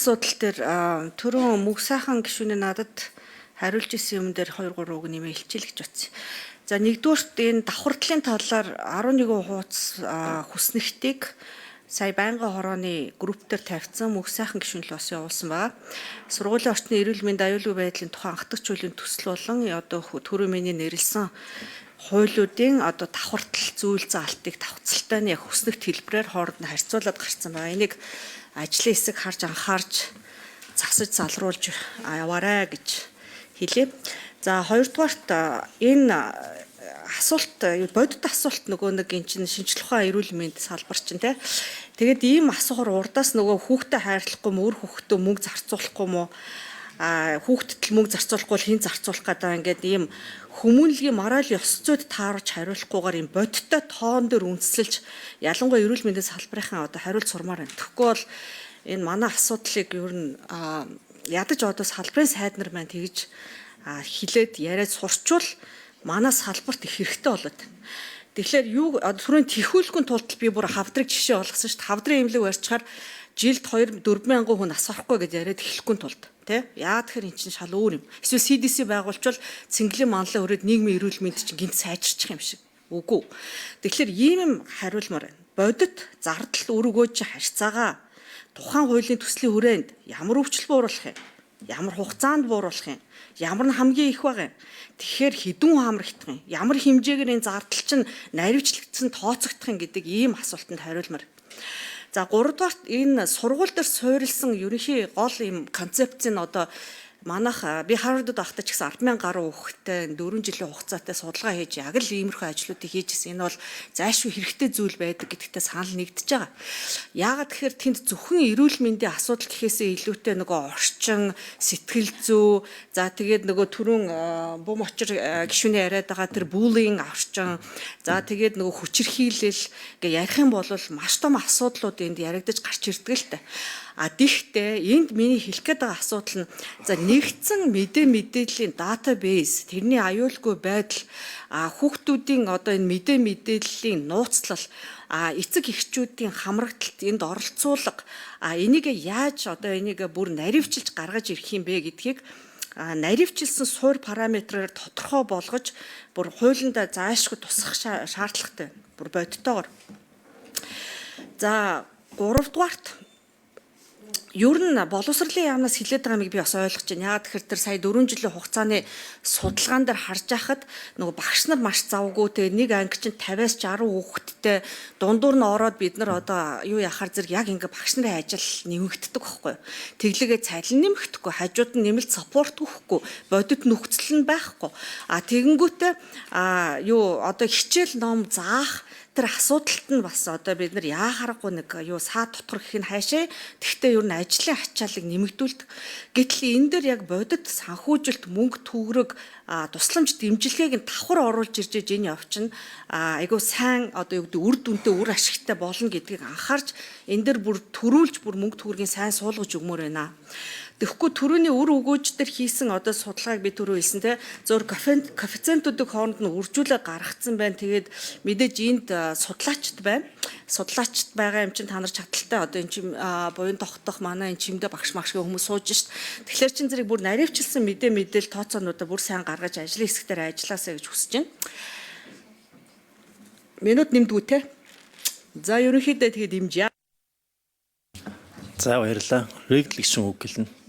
асуудал дээр түрүүн мөг сайхан гишүүний надад хариулж исэн юм дээр 2-3 үг нэмээ хэлчихье гэж бодсон. За нэгдүгээрт энэ давхардлын талаар 11 хуудас хүснэгтийг сая байнгын хорооны групп дээр тавьсан мөг сайхан гишүүн л бас явуулсан байгаа. Сургуулийн орчны эрүүл мэндийн аюулгүй байдлын тухай анхдагч хуулийн төсөл болон одоо түрүү миний нэрлсэн хуулиудын одоо давхартал зүйл заалтыг давхцалтай нь яг хүснэгт хэлбэрээр хооронд нь харьцуулаад гарсан байгаа. Энийг ажлын хэсэг харж анхаарч засаж залруулж яваарай гэж хэлье. За хоёрдугаарт энэ асуулт бодит асуулт нөгөө нэг эн чинь шинжлэх ухаан эрүүл мэндийн салбар чинь тий. Тэгээд ийм асуухаар урдаас нөгөө хүүхдэд хайрлахгүй мө өөр хүүхдэд мөнгө зарцуулахгүй мө хүүхдэд л мөнгө зарцуулахгүй хин зарцуулах гэдэг ингээд ийм хүмүүнлэгийн мораль ёс зүйд тааруулж хариулахгүйгээр ийм бодиттой тоон дээр үндэслэж ялангуяа эрүүл мэндийн салбарын одоо хариулт сурмаар байна. Тэгэхгүй бол энэ манай асуудлыг ер нь ядаж одоо салбарын сайд нар маань тэгж хилээд яриад сурчвал манай салбарт их хэрэгтэй болоод байна. Тэгэхээр юу түрүүн тэхүүлгүй тулд би бүр хавдрыг жишээ болгосон шүү дээ. Хавдрын имлэг барьчихаар жилд 2-4 хүн асахгүй гэж яриад эхлэхгүй тулд тий. Яа тэгэхээр эн чинь шал өөр юм. Эсвэл CDC байгуулчвал цэнгэлэн манлаа өрөөд нийгмийн эрүүл мэнд чинь гинт сайжирчих юм шиг. Үгүй. Тэгэхээр ийм юм хариулмаар байна. Бодит зардал үр өгөөж харьцаагаа тухайн хуулийн төслийн хүрээнд ямар өвчлөл бууруулах юм? Ямар хугацаанд бууруулах юм? Ямар нь хамгийн их байгаа юм? Тэгэхээр хэдэн хамрагдах юм? Ямар хэмжээгээр энэ зардал чинь наривчлагдсан тооцогдох юм гэдэг ийм асуултанд хариулмаар. За 3-дугаарт энэ сургууль дээр суурилсан ерөнхий гол ийм концепц нь одоо манайх би Харвардд байхдаа ч гэсэн 10,000 гаруй хүүхэдтэй 4 жилийн хугацаатай судалгаа хийж яг л иймэрхүү ажлуудыг хийжсэн. Энэ бол зайлшгүй хэрэгтэй зүйл байдаг гэдэгтээ санал нэгдэж байгаа. Яагаад тэгэхээр тэнд зөвхөн эрүүл мэндийн асуудал гэхээсээ илүүтэй нөгөө орчин, сэтгэл зүй, за тэгээд нөгөө түрүүн бум очир гишүүний яриад байгаа тэр буллинг орчин, за тэгээд нөгөө хүчирхийлэл гэ ярих юм бол маш том асуудлууд энд яригдаж гарч ирдэг л та. Гэхдээ энд миний хэлэх гээд байгаа асуудал нь за нэгдсэн мэдээллийн database тэрний аюулгүй байдал хүүхдүүдийн одоо энэ мэдээллийн нууцлал эцэг эхчүүдийн хамрагдалт энд оролцуулга энийг яаж одоо энийг бүр наривчилж гаргаж ирэх юм бэ гэдгийг наривчилсан суур параметрээр тодорхой болгож бүр хуулиндаа заашгүй тусах шаардлагатай бүр бодиттойгоор. За 3-дугаарт ер нь боловсролын яамнаас хилээд байгаа юмыг би бас ойлгож байна. Яагаад тэгэхээр тэр сая 4 жилийн хугацааны судалгаан дээр харж байхад нөгөө багш нар маш завгүй те нэг анги чинь 50-аас 60 хүүхэдтэй дундуур нь ороод бид нар одоо юу яхаар зэрэг яг ингээ багш нарын ажил нэмэгддэг байхгүй. Тэглэгээ цалин нэмэгдэхгүй, хажууд нь нэмэлт саппорт өгөхгүй, бодит нөхцөл нь байхгүй. Тэгэнгүүтээ юу одоо хичээл ном заах тэр асуудалт нь бас одоо бид нар яахааргүй нэг юу саад дотор гэх нь хайшаа. Тэгвэл ер нь ажлын ачааллыг нэмэгдүүлдэг. Гэтэл энэ дээр яг бодит санхүүжилт мөнгө төгрөг тусламж дэмжлэгийг нь давхар оруулж ирж энэ явчин айгуу сайн одоо юу гэдэг үр дүнтэй үр ашигтай болно гэдгийг анхаарч энэ дээр бүр төрүүлж бүр мөнгө төгрөгийн сайн суулгаж өгмөр байна. Тэгэхгүй түрүүний үр өгөөж дээр хийсэн одоо судалгааг би түрүү хэлсэн те зөөр коэффициентуудыг хооронд нь үржүүлээ гаргацсан байна. Тэгээд мэдээж энд судлаачд байна. Судлаачд байгаа юм чинь та нар чадaltaй одоо эн чим буян тогтох манай эн чимдээ багш магшгийн хүмүүс сууж шít. Тэгэхээр чин зэрэг бүр наривчилсан мэдээл тооцоонуудаа бүр сайн гаргаж ажлын хэсгээр ажилласаа гэж хүсэж байна. Минут нэмдгүү те. За ерөнхийдөө тэгээд дэмжье. За баярлалаа. Регл гэсэн үг гэлнэ.